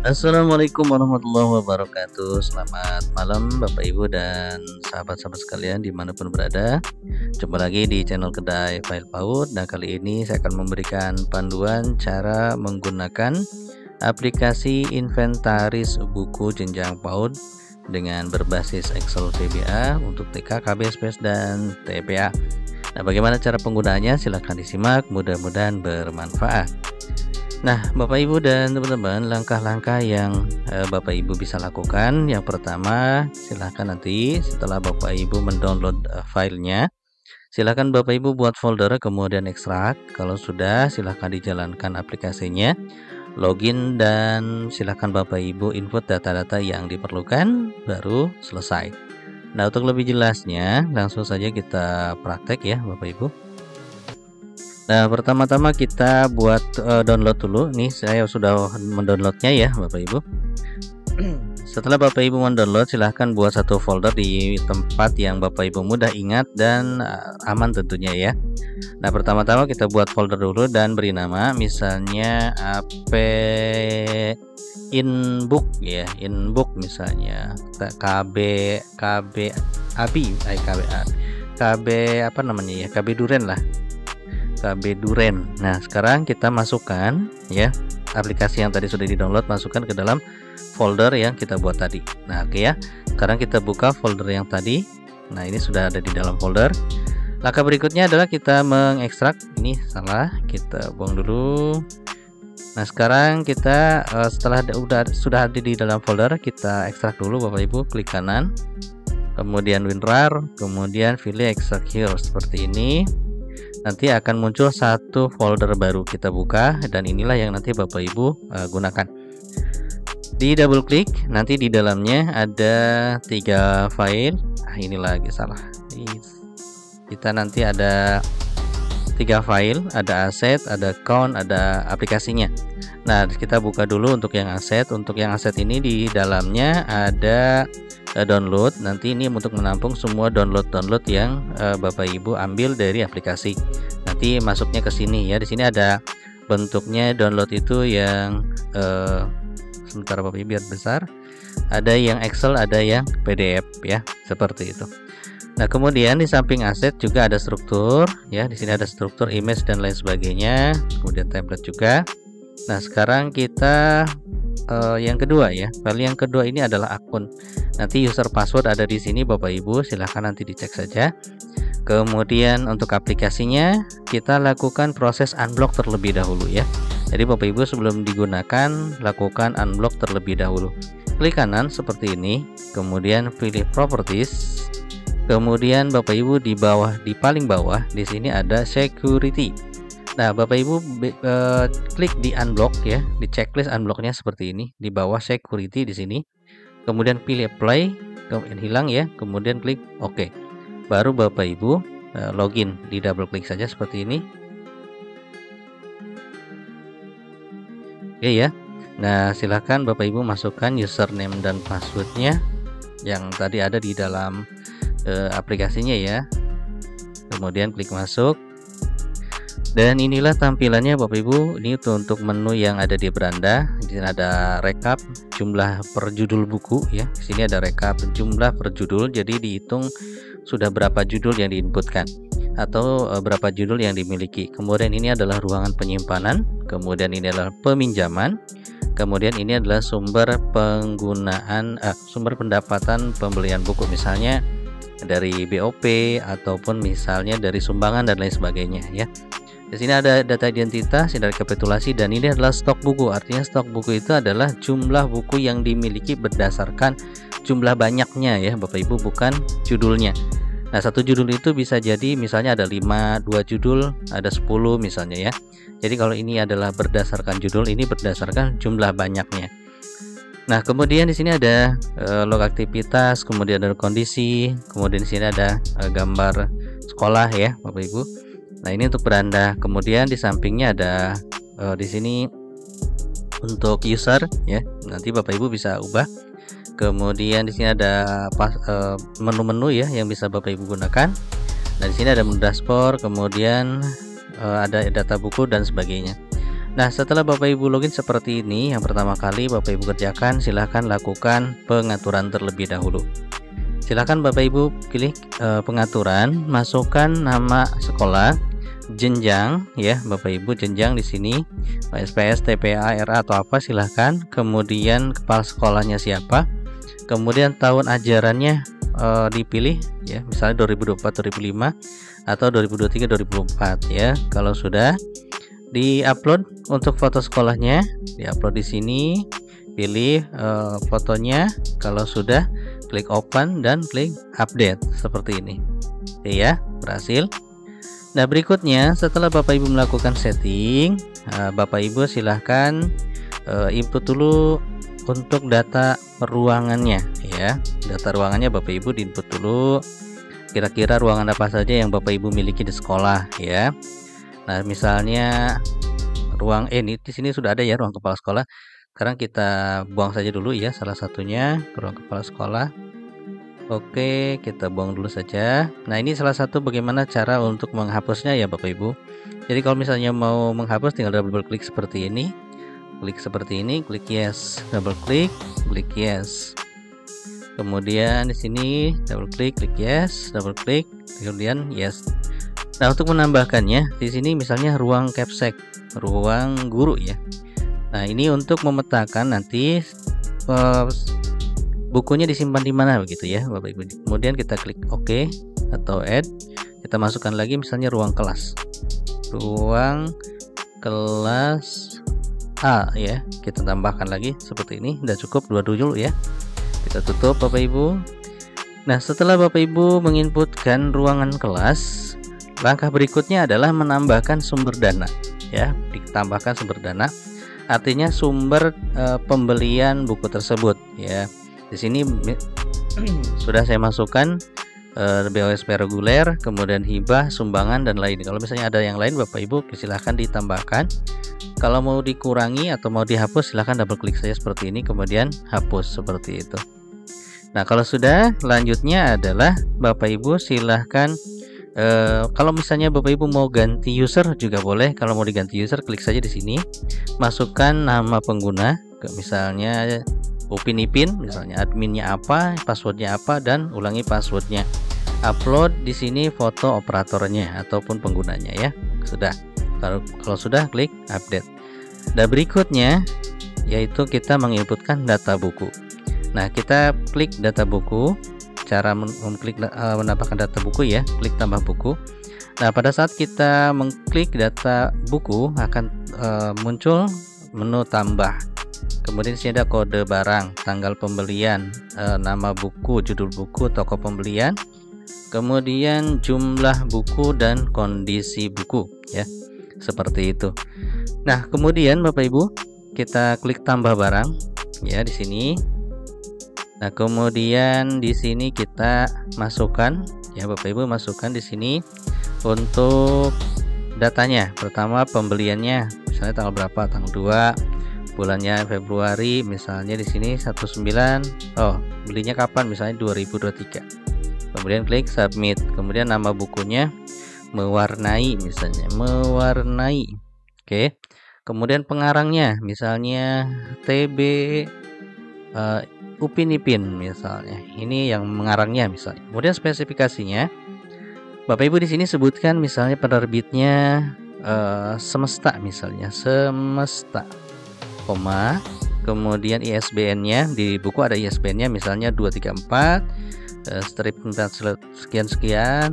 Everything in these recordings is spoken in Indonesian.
Assalamualaikum warahmatullahi wabarakatuh. Selamat malam Bapak Ibu dan sahabat-sahabat sekalian dimanapun berada. Jumpa lagi di channel Kedai File PAUD. Nah, kali ini saya akan memberikan panduan cara menggunakan aplikasi inventaris buku jenjang PAUD dengan berbasis Excel VBA untuk TK, KB, SPS, dan TPA. Nah, bagaimana cara penggunaannya? Silahkan disimak, mudah-mudahan bermanfaat. Nah, Bapak Ibu dan teman-teman, langkah-langkah yang Bapak Ibu bisa lakukan. Yang pertama, silahkan nanti setelah Bapak Ibu mendownload filenya, silahkan Bapak Ibu buat folder kemudian ekstrak. Kalau sudah, silahkan dijalankan aplikasinya, login, dan silahkan Bapak Ibu input data-data yang diperlukan, baru selesai. Nah, untuk lebih jelasnya langsung saja kita praktek ya Bapak Ibu. Nah, pertama-tama kita buat download dulu. Nih, saya sudah mendownloadnya ya Bapak Ibu. Setelah Bapak Ibu mendownload, silahkan buat satu folder di tempat yang Bapak Ibu mudah ingat dan aman tentunya ya. Nah, pertama-tama kita buat folder dulu dan beri nama, misalnya AP Inbook ya, Inbook misalnya, KB Abi, KB apa namanya ya, KB Duren lah. KB Duren. Nah, sekarang kita masukkan ya aplikasi yang tadi sudah di-download, masukkan ke dalam folder yang kita buat tadi. Nah, oke ya. Sekarang kita buka folder yang tadi. Nah, ini sudah ada di dalam folder. Langkah berikutnya adalah kita mengekstrak. Ini salah, kita buang dulu. Nah, sekarang kita setelah sudah ada di dalam folder, kita ekstrak dulu Bapak Ibu. Klik kanan, kemudian WinRAR, kemudian pilih extract here seperti ini. Nanti akan muncul satu folder baru, kita buka, dan inilah yang nanti Bapak Ibu gunakan. Di double klik, nanti di dalamnya ada 3 file. Ini lagi salah. Kita nanti ada 3 file, ada aset, ada account, ada aplikasinya. Nah, kita buka dulu untuk yang aset. Untuk yang aset ini di dalamnya ada download. Nanti ini untuk menampung semua download yang Bapak Ibu ambil dari aplikasi. Nanti masuknya ke sini ya. Di sini ada bentuknya download itu yang sebentar Bapak Ibu biar besar. Ada yang Excel, ada yang PDF ya, seperti itu. Nah, kemudian di samping aset juga ada struktur ya. Di sini ada struktur, image, dan lain sebagainya. Kemudian template juga. Nah, sekarang kita yang kedua ya, file yang kedua ini adalah akun. Nanti user password ada di sini Bapak Ibu, silahkan nanti dicek saja. Kemudian untuk aplikasinya kita lakukan proses unblock terlebih dahulu ya. Jadi Bapak Ibu sebelum digunakan lakukan unblock terlebih dahulu. Klik kanan seperti ini, kemudian pilih properties. Kemudian Bapak Ibu di bawah, di paling bawah di sini ada security. Nah, Bapak Ibu klik di unblock ya, di checklist unblocknya seperti ini, di bawah security di sini. Kemudian pilih apply, kemudian hilang ya, kemudian klik OK. Baru Bapak Ibu login, di double klik saja seperti ini. Oke ya. Nah, silahkan Bapak Ibu masukkan username dan passwordnya yang tadi ada di dalam aplikasinya ya. Kemudian klik masuk. Dan inilah tampilannya Bapak Ibu. Ini untuk menu yang ada di beranda. Di sini ada rekap jumlah per judul buku ya. Di sini ada rekap jumlah per judul. Jadi dihitung sudah berapa judul yang diinputkan atau berapa judul yang dimiliki. Kemudian ini adalah ruangan penyimpanan. Kemudian ini adalah peminjaman. Kemudian ini adalah sumber penggunaan sumber pendapatan pembelian buku, misalnya dari BOP ataupun misalnya dari sumbangan dan lain sebagainya ya. Di sini ada data identitas, ini rekapitulasi, dan ini adalah stok buku. Artinya stok buku itu adalah jumlah buku yang dimiliki berdasarkan jumlah banyaknya ya Bapak Ibu, bukan judulnya. Nah, satu judul itu bisa jadi misalnya ada 5, 2 judul, ada 10 misalnya ya. Jadi kalau ini adalah berdasarkan judul, ini berdasarkan jumlah banyaknya. Nah, kemudian di sini ada log aktivitas, kemudian ada kondisi, kemudian di sini ada gambar sekolah ya Bapak Ibu. Nah, ini untuk beranda. Kemudian di sampingnya ada di sini untuk user ya. Nanti Bapak Ibu bisa ubah. Kemudian di sini ada menu-menu ya yang bisa Bapak Ibu gunakan. Nah, di sini ada menu dashboard, kemudian ada data buku dan sebagainya. Nah, setelah Bapak Ibu login seperti ini, yang pertama kali Bapak Ibu kerjakan, silahkan lakukan pengaturan terlebih dahulu. Silahkan Bapak Ibu pilih pengaturan, masukkan nama sekolah, jenjang ya Bapak Ibu, jenjang di sini SPS, TPA, RA atau apa silahkan. Kemudian kepala sekolahnya siapa, kemudian tahun ajarannya dipilih ya, misalnya 2024-2005 atau 2023-2024 ya. Kalau sudah di-upload untuk foto sekolahnya, di-upload di sini, pilih fotonya. Kalau sudah, klik open dan klik update seperti ini. Oke ya, berhasil. Nah, berikutnya setelah Bapak Ibu melakukan setting, Bapak Ibu silahkan input dulu untuk data ruangannya ya. Data ruangannya Bapak Ibu diinput dulu. Kira-kira ruangan apa saja yang Bapak Ibu miliki di sekolah ya. Nah, misalnya ruang ini di sini sudah ada ya, ruang kepala sekolah. Sekarang kita buang saja dulu ya salah satunya, ruang kepala sekolah. Oke, kita buang dulu saja. Nah, ini salah satu bagaimana cara untuk menghapusnya ya Bapak Ibu. Jadi kalau misalnya mau menghapus tinggal double klik seperti ini. Klik seperti ini, klik yes, double klik yes. Kemudian di sini double klik yes, double klik, kemudian yes. Nah, untuk menambahkannya di sini misalnya ruang capsek, ruang guru ya. Nah, ini untuk memetakan nanti bukunya disimpan di mana begitu ya Bapak Ibu. Kemudian kita klik OK atau add. Kita masukkan lagi misalnya ruang kelas. Ruang kelas A ya. Kita tambahkan lagi seperti ini. Udah cukup dua dulu ya. Kita tutup Bapak Ibu. Nah, setelah Bapak Ibu menginputkan ruangan kelas, langkah berikutnya adalah menambahkan sumber dana ya, ditambahkan sumber dana artinya sumber pembelian buku tersebut ya. Di sini sudah saya masukkan BOSP reguler, kemudian hibah, sumbangan dan lain. Kalau misalnya ada yang lain Bapak Ibu silahkan ditambahkan. Kalau mau dikurangi atau mau dihapus silahkan double klik saja seperti ini, kemudian hapus seperti itu. Nah, kalau sudah, lanjutnya adalah Bapak Ibu silahkan kalau misalnya Bapak Ibu mau ganti user juga boleh. Kalau mau diganti user, klik saja di sini, masukkan nama pengguna, misalnya Upin Ipin, misalnya adminnya apa, passwordnya apa, dan ulangi passwordnya. Upload di sini foto operatornya ataupun penggunanya ya. Sudah. Kalau sudah, klik update. Dan berikutnya yaitu kita menginputkan data buku. Nah, kita klik data buku. Cara mengklik menambahkan data buku ya, klik tambah buku. Nah, pada saat kita mengklik data buku akan muncul menu tambah. Kemudian di sini ada kode barang, tanggal pembelian, nama buku, judul buku, toko pembelian, kemudian jumlah buku dan kondisi buku ya. Seperti itu. Nah, kemudian Bapak Ibu kita klik tambah barang ya di sini. Nah, kemudian di sini kita masukkan ya Bapak Ibu, masukkan di sini untuk datanya. Pertama pembeliannya, misalnya tanggal berapa, tanggal 2, bulannya Februari, misalnya di sini 19. Oh, belinya kapan, misalnya 2023. Kemudian klik submit. Kemudian nama bukunya mewarnai, misalnya mewarnai. Oke. Kemudian pengarangnya, misalnya TB Upin Ipin misalnya. Ini yang mengarangnya misalnya. Kemudian spesifikasinya Bapak Ibu di sini sebutkan misalnya penerbitnya Semesta misalnya, Semesta, koma, kemudian ISBN-nya, di buku ada ISBN-nya misalnya 234 strip 4 sekian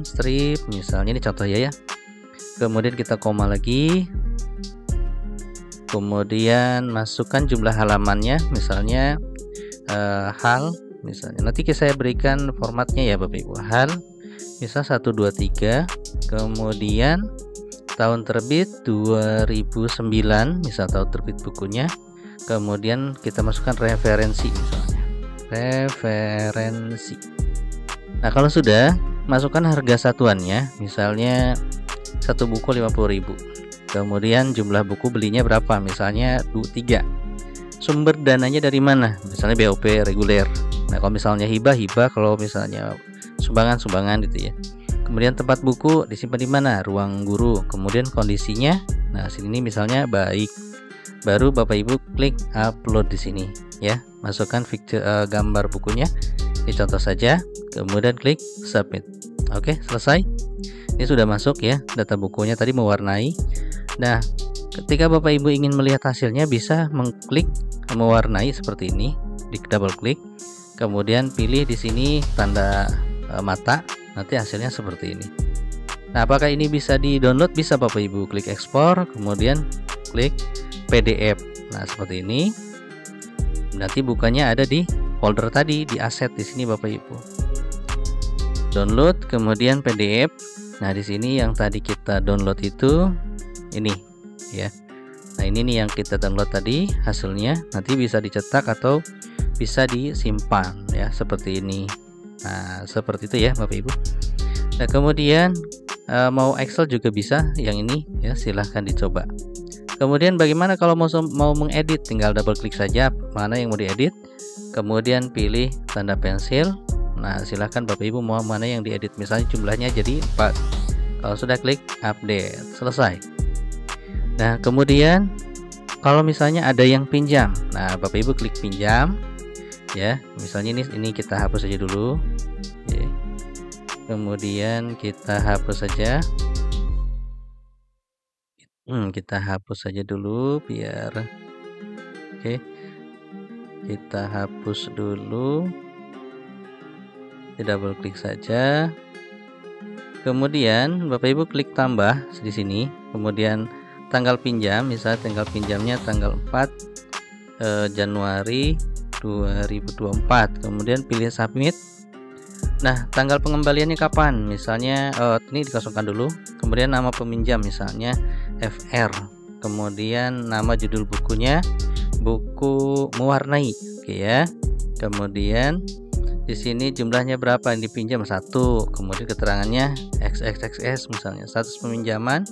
strip misalnya, ini contoh ya. Kemudian kita koma lagi. Kemudian masukkan jumlah halamannya misalnya hal misalnya, nanti saya berikan formatnya ya Bapak Ibu, hal misal 1, 2, 3, kemudian tahun terbit 2009 misal tahun terbit bukunya, kemudian kita masukkan referensi misalnya, referensi. Nah, kalau sudah, masukkan harga satuannya misalnya satu buku 50.000, kemudian jumlah buku belinya berapa, misalnya 3. Sumber dananya dari mana? Misalnya BOP reguler. Nah, kalau misalnya hibah, kalau misalnya sumbangan gitu ya. Kemudian tempat buku disimpan di mana? Ruang guru. Kemudian kondisinya, nah sini misalnya baik. baru Bapak Ibu klik upload di sini ya, masukkan gambar bukunya, ini contoh saja, kemudian klik submit. Oke, selesai. Ini sudah masuk ya, data bukunya tadi mewarnai. Nah, ketika Bapak Ibu ingin melihat hasilnya, bisa mengklik mewarnai seperti ini, di double klik, kemudian pilih di sini tanda mata, nanti hasilnya seperti ini. Nah, apakah ini bisa di-download? Bisa Bapak Ibu, klik ekspor, kemudian klik PDF. Nah, seperti ini. Nanti bukannya ada di folder tadi, di aset di sini Bapak Ibu. Download, kemudian PDF. Nah, di sini yang tadi kita download itu ini ya. Nah, ini nih yang kita download tadi hasilnya, nanti bisa dicetak atau bisa disimpan ya, seperti ini. Nah, seperti itu ya Bapak Ibu. Nah, kemudian mau Excel juga bisa yang ini ya, silahkan dicoba. Kemudian bagaimana kalau mau mengedit? Tinggal double klik saja mana yang mau diedit, kemudian pilih tanda pensil. Nah, silahkan Bapak Ibu mau mana yang diedit, misalnya jumlahnya jadi 4. Kalau sudah klik update, selesai. Nah, kemudian kalau misalnya ada yang pinjam, nah Bapak Ibu klik pinjam ya, misalnya ini kita hapus saja dulu. Oke. Kemudian kita hapus saja. Kita hapus saja dulu biar oke. Kita hapus dulu. Kita double klik saja. Kemudian Bapak Ibu klik tambah di sini, kemudian tanggal pinjam, misalnya tanggal pinjamnya tanggal 4 Januari 2024, kemudian pilih submit. Nah, tanggal pengembaliannya kapan? Misalnya ini dikosongkan dulu, kemudian nama peminjam misalnya FR, kemudian nama judul bukunya buku mewarnai, oke ya. Kemudian di sini jumlahnya berapa yang dipinjam? 1, kemudian keterangannya XXXS misalnya, status peminjaman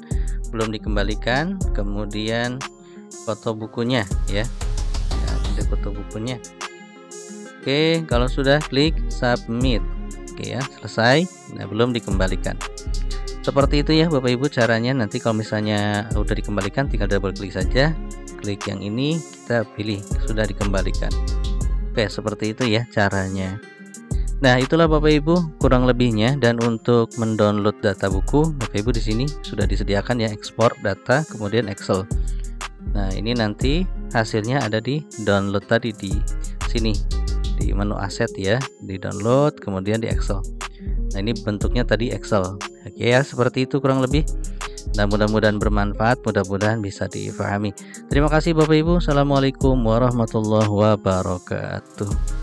belum dikembalikan, kemudian foto bukunya ya. Nah, ada foto bukunya. Oke, kalau sudah klik submit. Oke ya, selesai. Nah, belum dikembalikan. Seperti itu ya Bapak Ibu caranya. Nanti kalau misalnya udah dikembalikan, tinggal double klik saja, klik yang ini, kita pilih sudah dikembalikan. Oke, seperti itu ya caranya. Nah, itulah Bapak Ibu kurang lebihnya. Dan untuk mendownload data buku, Bapak Ibu di sini sudah disediakan ya, ekspor data kemudian Excel. Nah, ini nanti hasilnya ada di download tadi di sini di menu aset ya, di download kemudian di Excel. Nah, ini bentuknya tadi Excel. Oke ya, seperti itu kurang lebih. Nah, mudah-mudahan bermanfaat, mudah-mudahan bisa difahami. Terima kasih Bapak Ibu. Assalamualaikum warahmatullahi wabarakatuh.